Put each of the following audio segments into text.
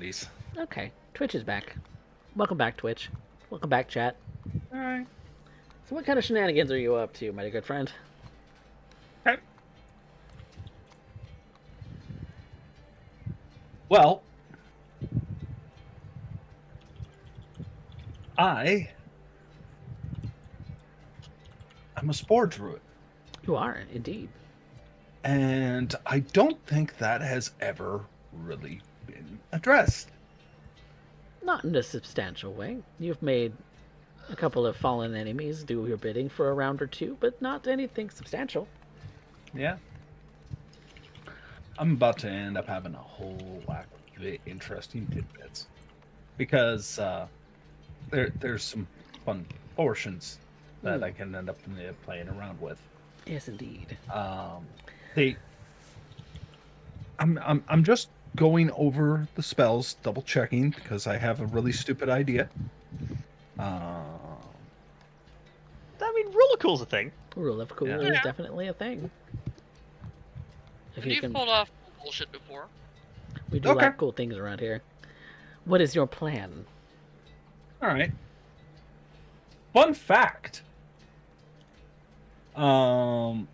abilities. Okay, Twitch is back. Welcome back, Twitch. Welcome back, chat. All right. So, what kind of shenanigans are you up to, my good friend? Okay. Well, I am a spore druid, You are, indeed. and I don't think that has ever really been addressed. Not in a substantial way. You've made a couple of fallen enemies do your bidding for a round or two, but not anything substantial. Yeah. I'm about to end up having a whole whack of interesting tidbits because there's some fun portions that I can end up playing around with. Yes, indeed. Um, they, I'm just going over the spells, double checking because I have a really stupid idea. Um, I mean, rule of cool's a thing. Rule of cool Yeah. is Yeah. definitely a thing. If you You've can, pulled off bullshit before. we do Okay. like cool things around here. What is your plan? All right. Fun fact. Um,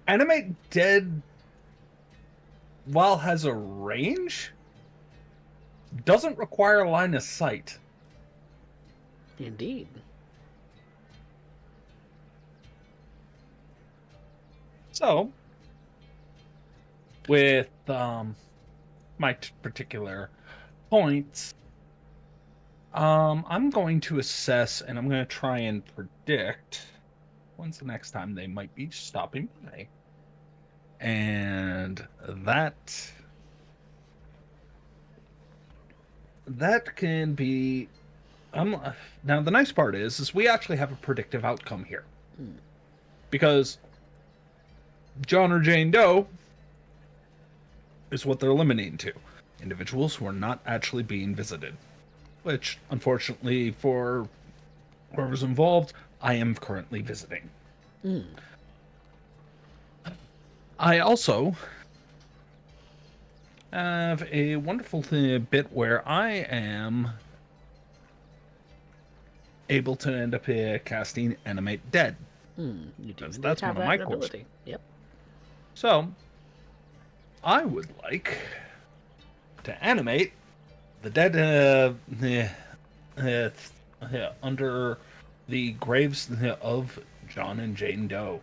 Animate Dead, while has a range, doesn't require line of sight. Indeed. So, with my particular points, I'm going to assess and I'm going to try and predict when's the next time they might be stopping by. And that can be now the nice part is we actually have a predictive outcome here. Because John or Jane Doe is what they're limiting to. Individuals who are not actually being visited. Which, unfortunately, for whoever's involved, I am currently visiting. I also have a wonderful bit where I am able to end up casting Animate Dead. You do Because indeed that's have one of that my course. ability. Yep. So, I would like to animate the dead under the graves of John and Jane Doe.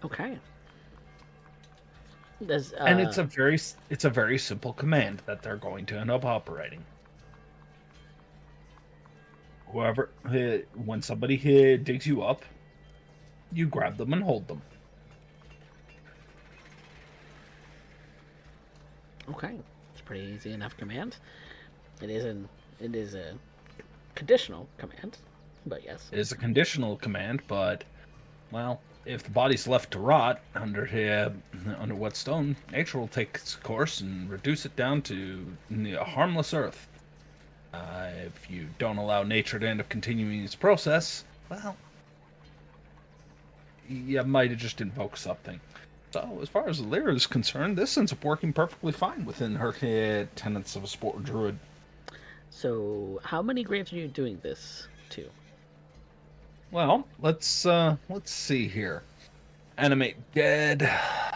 Okay. Does And it's a very simple command that they're going to end up operating. Whoever, when somebody digs you up, you grab them and hold them. okay. It's a pretty easy enough command. It is a conditional command, but yes. It is a conditional command, but well, if the body's left to rot under wet stone, nature will take its course and reduce it down to a harmless earth. If you don't allow nature to end up continuing its process, well, you might have just invoked something. So, as far as Lyra is concerned, this ends up working perfectly fine within her tenets of a sport druid. So, how many graves are you doing this to? Well, let's see here. Animate dead.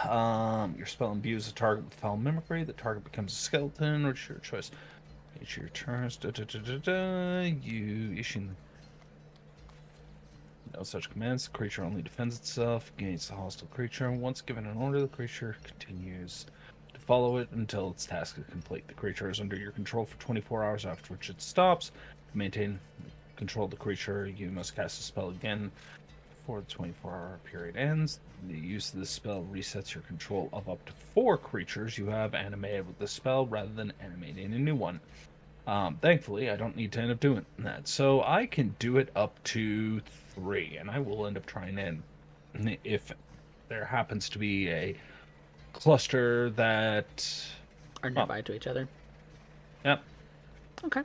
Your spell imbues a target with foul mimicry. The target becomes a skeleton, or it's your choice. Each of your turns. You issue no such commands. The creature only defends itself against the hostile creature. Once given an order, the creature continues to follow it until its task is complete. The creature is under your control for 24 hours, after which it stops. To maintain control of the creature, you must cast a spell again before the 24-hour period ends. The use of this spell resets your control of up to 4 creatures you have animated with this spell, rather than animating a new one. Thankfully, I don't need to end up doing that. So I can do it up to 3, and I will end up trying in if there happens to be a cluster that Are nearby to each other? Yep. Okay.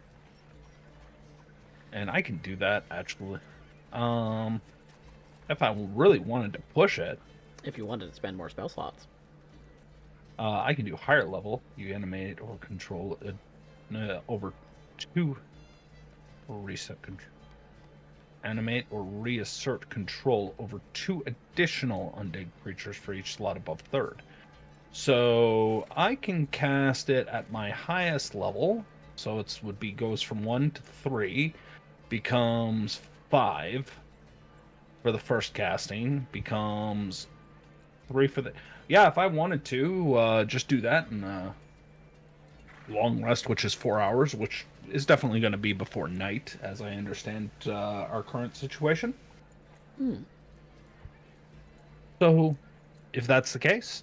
And I can do that actually. If I really wanted to push it. If you wanted to spend more spell slots. I can do higher level. You animate or control over 2 or reset control. Animate or reassert control over 2 additional undead creatures for each slot above third. So I can cast it at my highest level. So it would be goes from 1 to 3, becomes 5 for the first casting, becomes 3 for the. Yeah, if I wanted to, just do that and long rest, which is 4 hours, which is definitely going to be before night, as I understand our current situation. So, if that's the case,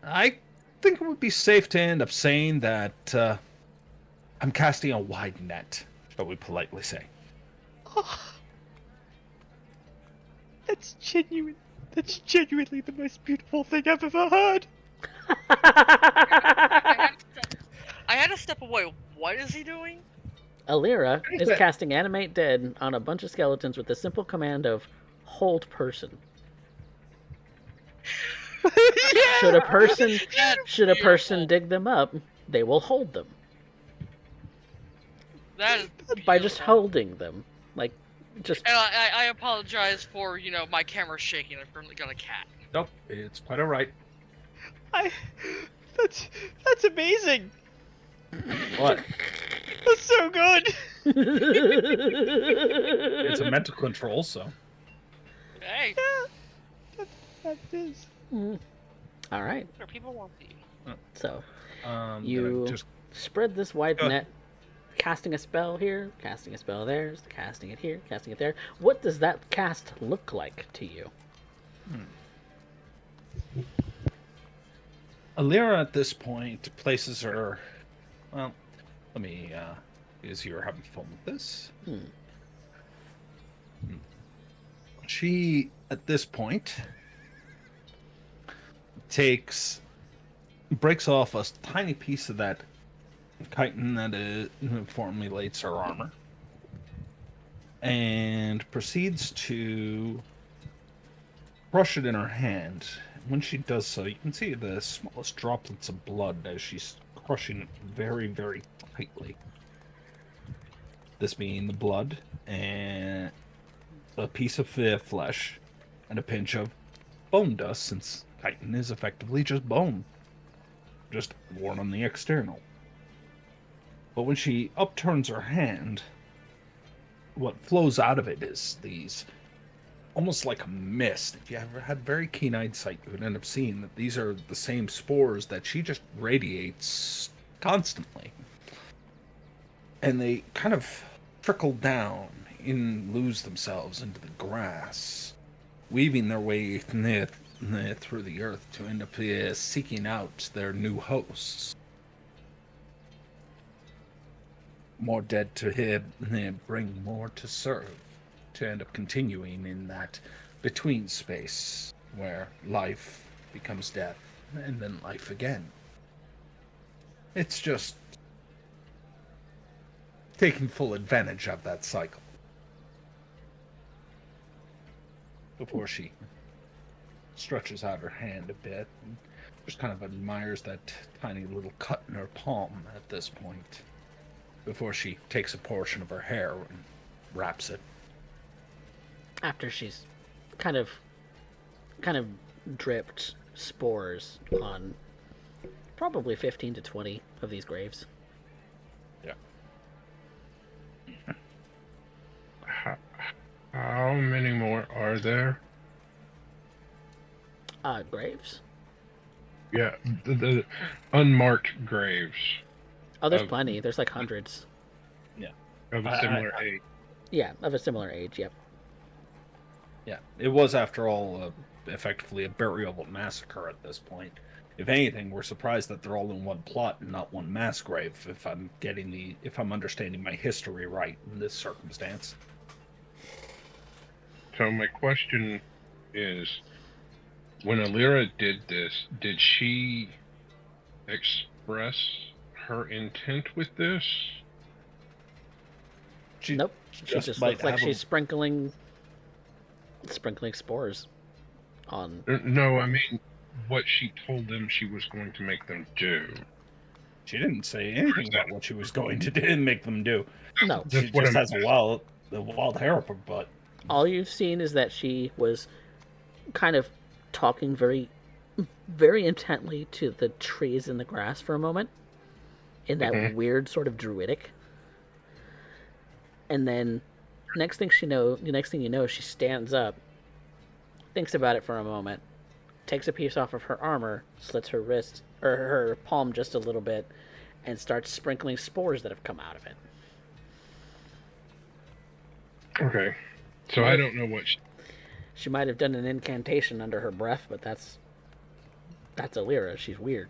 I think it would be safe to end up saying that I'm casting a wide net, shall we politely say. Oh, that's genuine. That's genuinely the most beautiful thing I've ever heard. I had to step away. What is he doing? Alira is casting Animate Dead on a bunch of skeletons with the simple command of hold person. Yeah! Should a person That's person dig them up, they will hold them That is by just beautiful. holding them, like just. And I apologize for my camera shaking. I've currently got a cat. Nope, it's quite alright. That's amazing. What? That's so good. It's a mental control, so. Hey, That is. All right, what people want to be. so Then you I just spread this wide Go. net, casting a spell here, casting a spell there, casting it here, casting it there. What does that cast look like to you? Alira at this point places her. Well, let me. Because you're having fun with this. She, at this point, breaks off a tiny piece of that chitin that formulates her armor, and proceeds to crush it in her hand. When she does so, you can see the smallest droplets of blood as she's crushing it very, very tightly. This being the blood and a piece of flesh and a pinch of bone dust, since chitin is effectively just bone, just worn on the external. But when she upturns her hand, what flows out of it is these almost like a mist. If you ever had very keen eyesight, you would end up seeing that these are the same spores that she just radiates constantly. And they kind of trickle down and lose themselves into the grass, weaving their way through the earth to end up seeking out their new hosts. More dead to hit, bring more to serve, to end up continuing in that between space where life becomes death and then life again. It's just taking full advantage of that cycle. Before she stretches out her hand a bit and just kind of admires that tiny little cut in her palm at this point, before she takes a portion of her hair and wraps it. After she's kind of dripped spores on probably 15 to 20 of these graves. Yeah. How many more are there? Graves? Yeah, the unmarked graves Oh, there's Of- plenty. There's like hundreds. of a similar age. Yeah, of a similar age, yep. Yeah, it was, after all, effectively a burial massacre at this point. If anything, we're surprised that they're all in one plot and not one mass grave. If I'm understanding my history right in this circumstance. So my question is, when Alira did this, did she express her intent with this? She Nope. She just might looks like have she's sprinkling spores on. No, I mean, what she told them she was going to make them do. She didn't say anything about what she was going to do and make them do. No. She That's what just I'm. has a wild hair up her butt. All you've seen is that she was kind of talking very, very intently to the trees in the grass for a moment, in that Mhm. weird sort of druidic. And then, next thing you know, she stands up, thinks about it for a moment, takes a piece off of her armor, slits her wrist or her palm just a little bit, and starts sprinkling spores that have come out of it. Okay. So I don't know what. She might have done an incantation under her breath, but that's Alira. She's weird.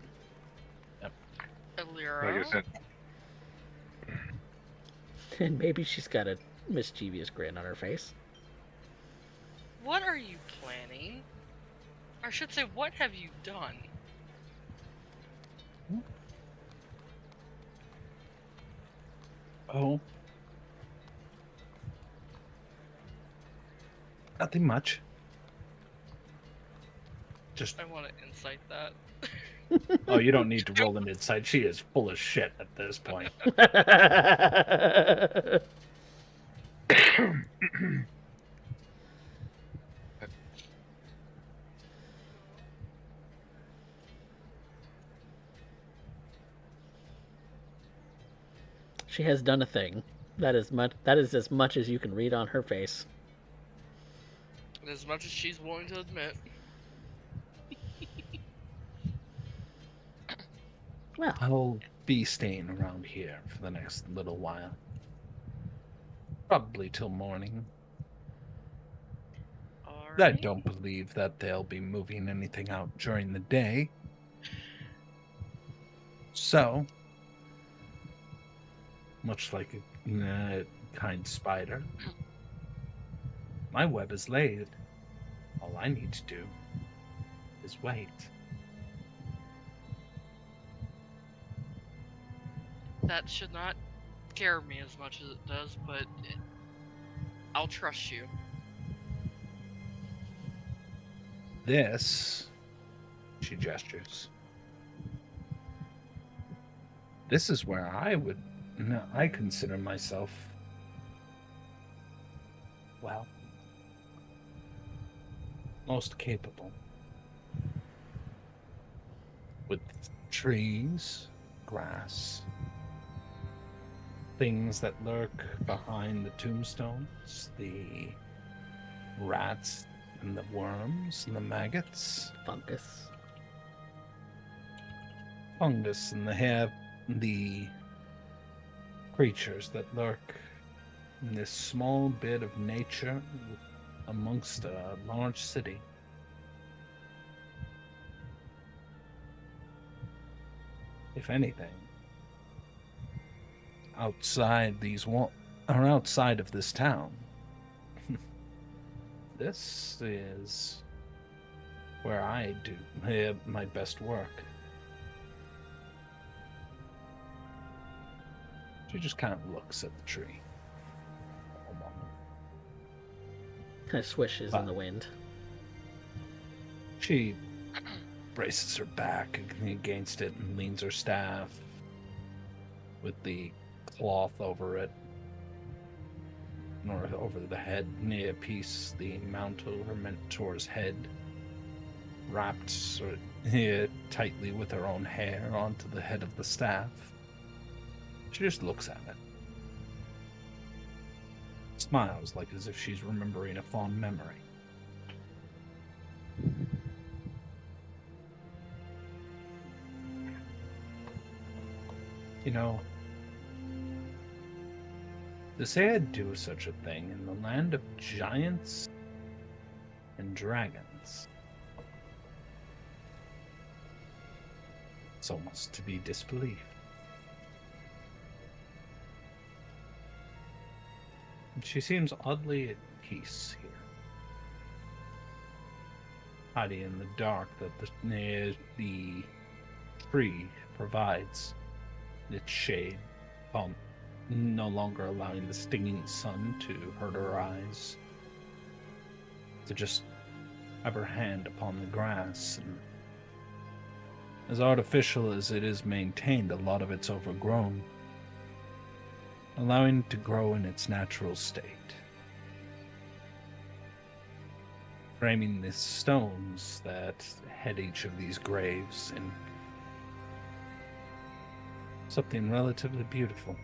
Alira. Like I said, And maybe she's got a mischievous grin on her face. What are you planning? Or I should say, what have you done? Oh. Nothing much. Just, I want to incite that. oh, you don't need to roll an insight. She is full of shit at this point. She has done a thing. That is as much as you can read on her face. And as much as she's willing to admit. Well, I'll be staying around here for the next little while. Probably till morning. I Alright. don't believe that they'll be moving anything out during the day. So, much like a kind spider, my web is laid. All I need to do is wait. That should not scare me as much as it does, but I'll trust you. This, she gestures. This is where I consider myself, well, most capable. With trees, grass, things that lurk behind the tombstones, the rats and the worms and the maggots, fungus. fungus and the creatures that lurk in this small bit of nature amongst a large city. If anything, outside outside of this town, this is where I do my best work. She just kind of looks at the tree. A moment. Kind of swishes in the wind. She braces her back against it and leans her staff with the cloth over it, or over the head, near a piece, the mount of her mentor's head, wrapped sort of tightly with her own hair onto the head of the staff. She just looks at it. Smiles, like as if she's remembering a fond memory. You know, to say I'd do such a thing in the land of giants and dragons, it's almost to be disbelieved. She seems oddly at peace here, hiding in the dark that the tree provides its shade, no longer allowing the stinging sun to hurt her eyes, to just have her hand upon the grass and As artificial as it is maintained, a lot of it's overgrown, allowing it to grow in its natural state. Framing the stones that head each of these graves in something relatively beautiful.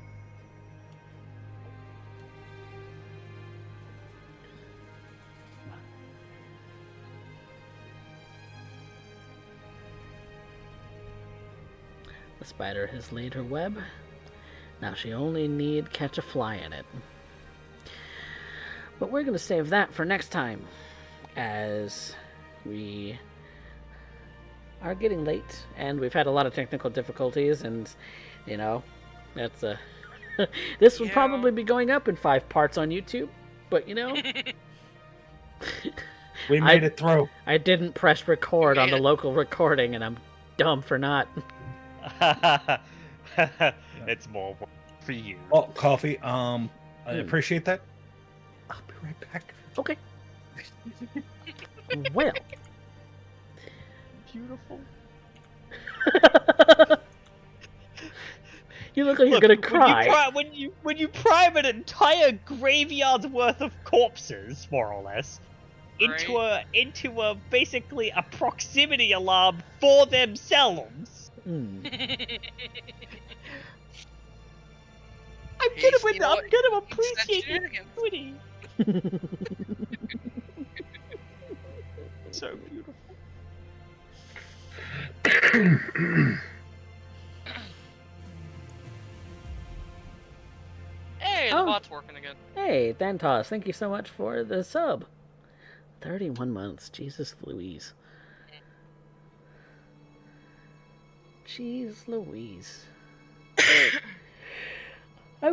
The spider has laid her web. Now she only need catch a fly in it. But we're going to save that for next time, as we are getting late, and we've had a lot of technical difficulties, and, you know, that's a... this will probably be going up in 5 parts on YouTube, but, you know... We made it through. I didn't press record on the local recording, and I'm dumb for not. It's more work for you. Oh, coffee. I appreciate that. I'll be right back. Okay. Well. Beautiful. You look like you're gonna cry. When you prime an entire graveyard's worth of corpses, more or less, into a basically a proximity alarm for themselves. I'm gonna appreciate your beauty. So beautiful. Hey, the bot's working again. Hey, Thantos, thank you so much for the sub. 31 months, Jesus Louise. Jeez Louise. I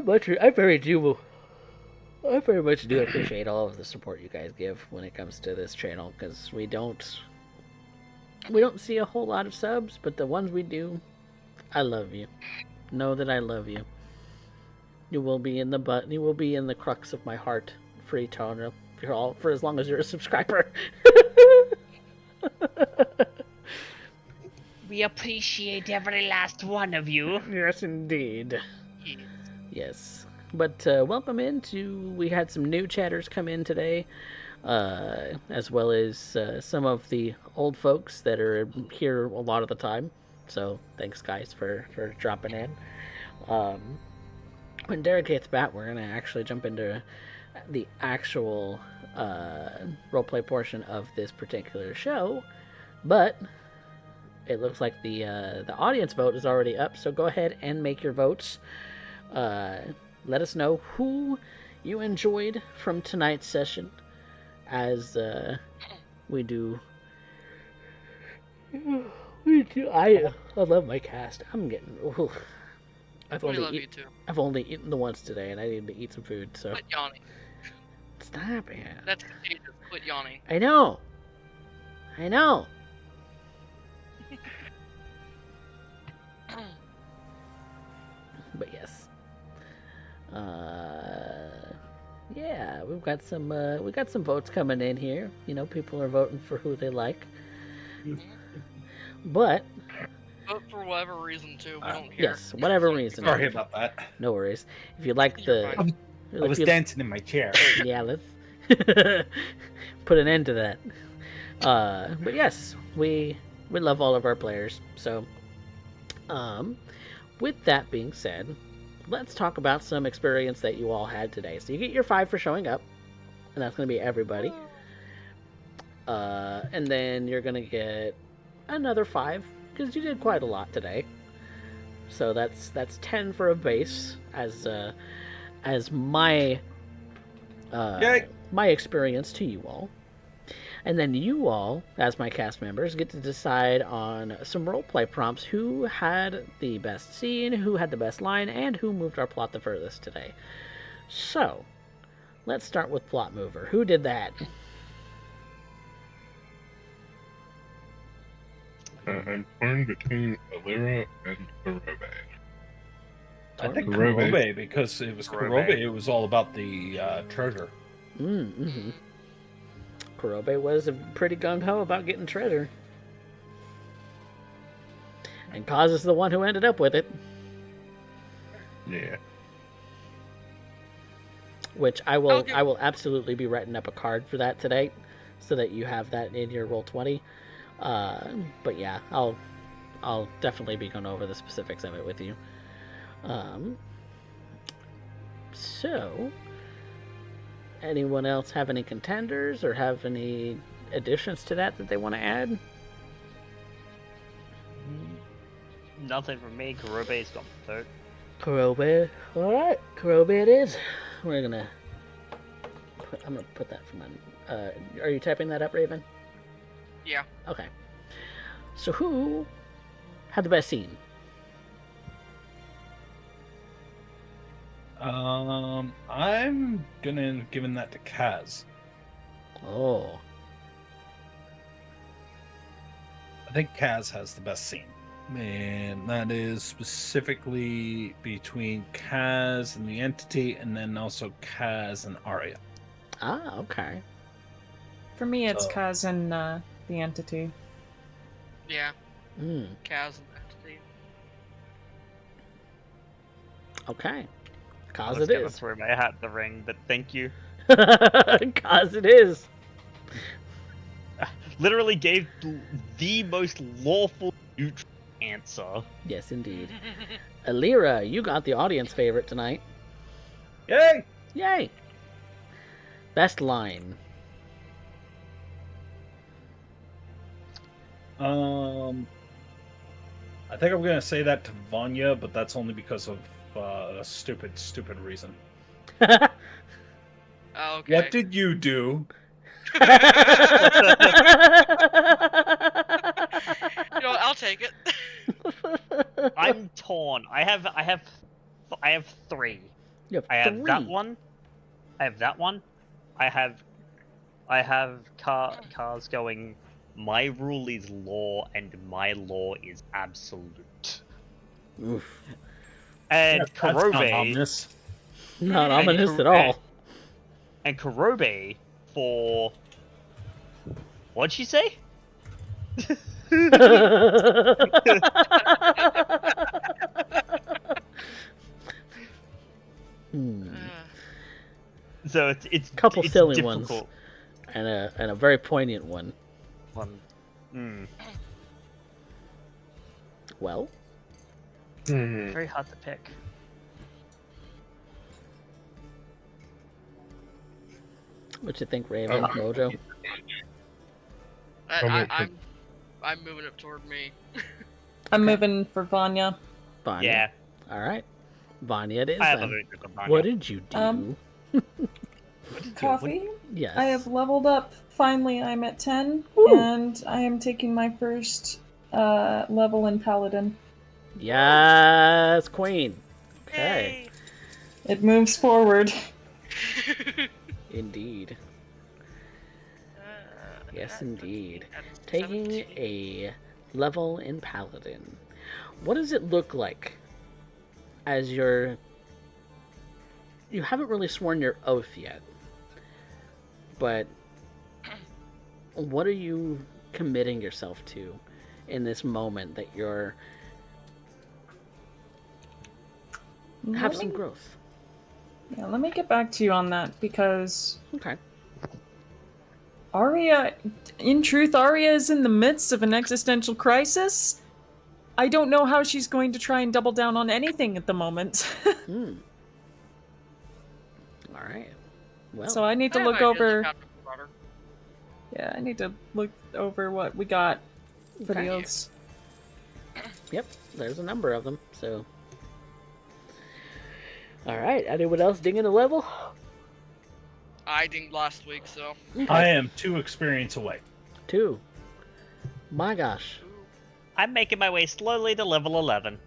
very much do appreciate all of the support you guys give when it comes to this channel, because we don't see a whole lot of subs, but the ones we do, I love you. Know that I love you. You will be in the crux of my heart for eternal, for as long as you're a subscriber. We appreciate every last one of you. Yes, indeed. Yes. But welcome we had some new chatters come in today, as well as some of the old folks that are here a lot of the time. So thanks, guys, for dropping in. When Derek gets back, we're going to actually jump into the actual roleplay portion of this particular show. But it looks like the audience vote is already up, so go ahead and make your votes. Let us know who you enjoyed from tonight's session, as we do. I love my cast. I'm getting. Ooh, I've only eaten the once today, and I need to eat some food. So. Quit yawning. Stop it. That's contagious. Quit yawning. I know. But yes. Yeah, we got some votes coming in here. You know, people are voting for who they like. But vote for whatever reason too. We don't care. Yes, whatever reason. Sorry about that. No worries. If you like I was dancing in my chair. Yeah, let's put an end to that. But yes, we love all of our players. So, with that being said, let's talk about some experience that you all had today. So you get your 5 for showing up, and that's going to be everybody. And then you're going to get another 5 because you did quite a lot today. So that's 10 for a base as my my experience to you all. And then you all, as my cast members, get to decide on some roleplay prompts. Who had the best scene, who had the best line, and who moved our plot the furthest today. So, let's start with Plot Mover. Who did that? I'm torn between Alira and Kurobe. I think Kurobe, because it was Kurobe. It was all about the treasure. Mm-hmm. Kurobe was pretty gung-ho about getting treasure. And Kaz is the one who ended up with it. Yeah. Which I will Okay. I will absolutely be writing up a card for that today, so that you have that in your Roll20. But yeah, I'll definitely be going over the specifics of it with you. So, anyone else have any contenders or have any additions to that they want to add? Nothing from me. Kurobe's gone third. Kurobe. Alright, Kurobe it is. I'm gonna put that for my... are you typing that up, Raven? Yeah. Okay. So who had the best scene? I'm gonna giving that to Kaz. Oh. I think Kaz has the best scene. And that is specifically between Kaz and the entity, and then also Kaz and Arya. Ah, okay. For me, it's So- Kaz and the entity. Yeah. Hmm. Kaz and Entity. Okay. I Cause was it gonna is. throw my hat in the ring, but thank you. Cause it is. Literally gave the most lawful neutral answer. Yes, indeed. Alira, you got the audience favorite tonight. Yay! Yay! Best line. I think I'm gonna say that to Vanya, but that's only because of a stupid reason. Okay. What did you do? You know, I'll take it. I'm torn. I have three. You have I have that three. one. I have that one. I have cars going. My rule is law, and my law is absolute. Oof. And That's not Kurobe, ominous. Not And ominous at Kuro- all. and Kurobe for what'd she say? Hmm. So it's Couple it's silly difficult. ones. And a very poignant one. One. Mm, Well, Hmm. very hard to pick. what you think, Raven? Mojo? I'm moving it toward me. I'm Okay. moving for Vanya. Vanya. Yeah, All right. Vanya it is I have a then. very good one. What did you do? What did you- Coffee. Yes. I have leveled up. Finally, I'm at 10, Woo. and I am taking my first level in Paladin. Yes, Queen. Okay. It moves forward. Yay. Indeed. Yes, That's indeed. 13, that's Taking 17. a level in Paladin. What does it look like as you haven't really sworn your oath yet, but what are you committing yourself to in this moment that you're have some growth? Yeah, let me get back to you on that, because Okay. Arya, in truth, Arya is in the midst of an existential crisis. I don't know how she's going to try and double down on anything at the moment. Hmm. All right. Well, So I need to I have look ideas over. of how to prod her. Yeah, I need to look over what we got for Okay. the oaths. Yep, there's a number of them, so. Alright, anyone else dinging a level? I dinged last week, so. I am 2 experience away. 2. My gosh. I'm making my way slowly to level 11.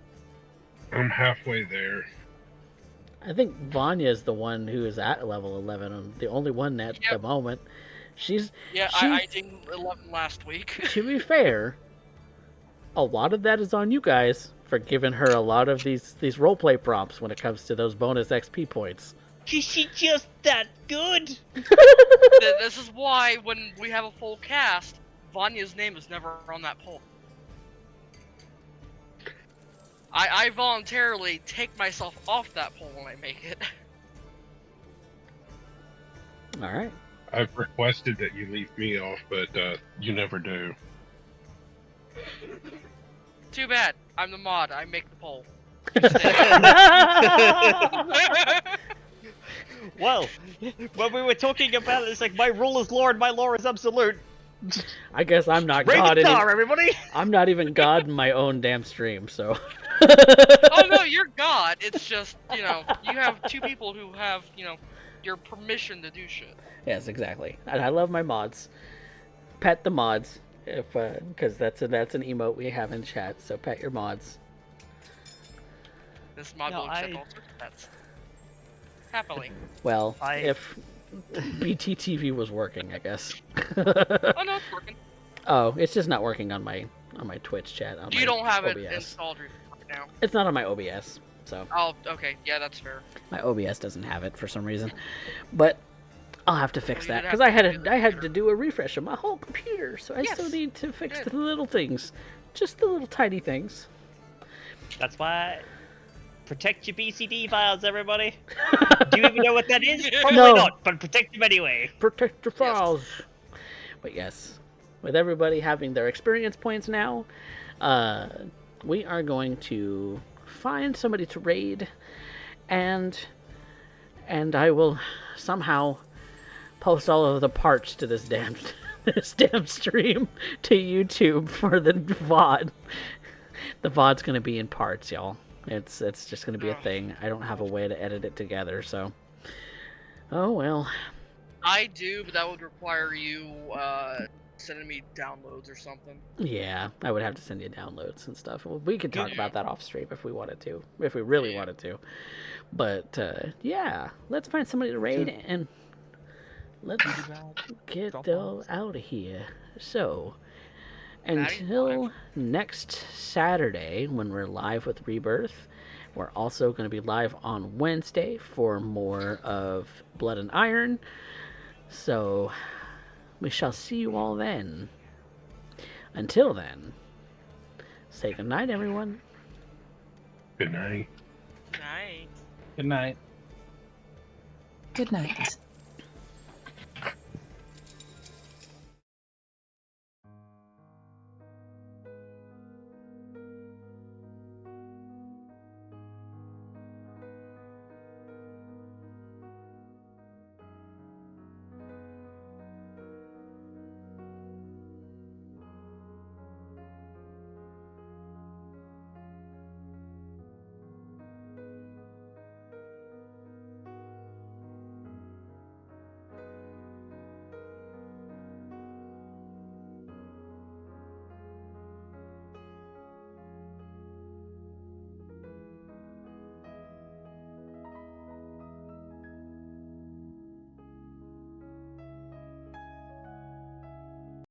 I'm halfway there. I think Vanya is the one who is at level 11, the only one at the Yep. moment. Yeah, She- I dinged 11 last week. To be fair, a lot of that is on you guys for giving her a lot of these roleplay prompts when it comes to those bonus XP points. Is she just that good? This is why when we have a full cast, Vanya's name is never on that poll. I voluntarily take myself off that pole when I make it. All right. I've requested that you leave me off, but you never do. Too bad. I'm the mod. I make the pole. Well, when we were talking about it, it's like my rule is law and my law is absolute. I guess I'm not Raise God. the star, everybody! I'm not even God in my own damn stream, so. Oh no, you're God. It's just, you have two people who have, your permission to do shit. Yes, exactly. And I love my mods. Pet the mods, if because that's an emote we have in chat. So pet your mods. This mod will accept all sorts of pets. Happily. Well, if BTTV was working, I guess. Oh no, it's working. Oh, it's just not working on my Twitch chat. On You my don't have OBS. it installed right now. It's not on my OBS, so. Oh, okay. Yeah, that's fair. My OBS doesn't have it for some reason, but I'll have to fix Well, that you'd because have I had to do a refresh of my whole computer, so I still need to fix the little things, just the little tiny things. That's why. Protect your BCD files, everybody. Do you even know what that is? Probably No. not, but protect them anyway. Protect your files. But yes, with everybody having their experience points now, we are going to find somebody to raid, and I will somehow post all of the parts to this damn stream to YouTube for the VOD. The VOD's gonna be in parts, y'all. It's just gonna be a thing. I don't have a way to edit it together, so. Oh well. I do, but that would require you sending me downloads or something. Yeah, I would have to send you downloads and stuff. Well, we could talk about that off stream if we wanted to, if we really wanted to. But yeah, let's find somebody to raid and let's get out of here. So, until next Saturday when we're live with Rebirth, we're also going to be live on Wednesday for more of Blood and Iron. So, we shall see you all then. Until then, say good night, everyone. Good night. Night. Good night. Good night.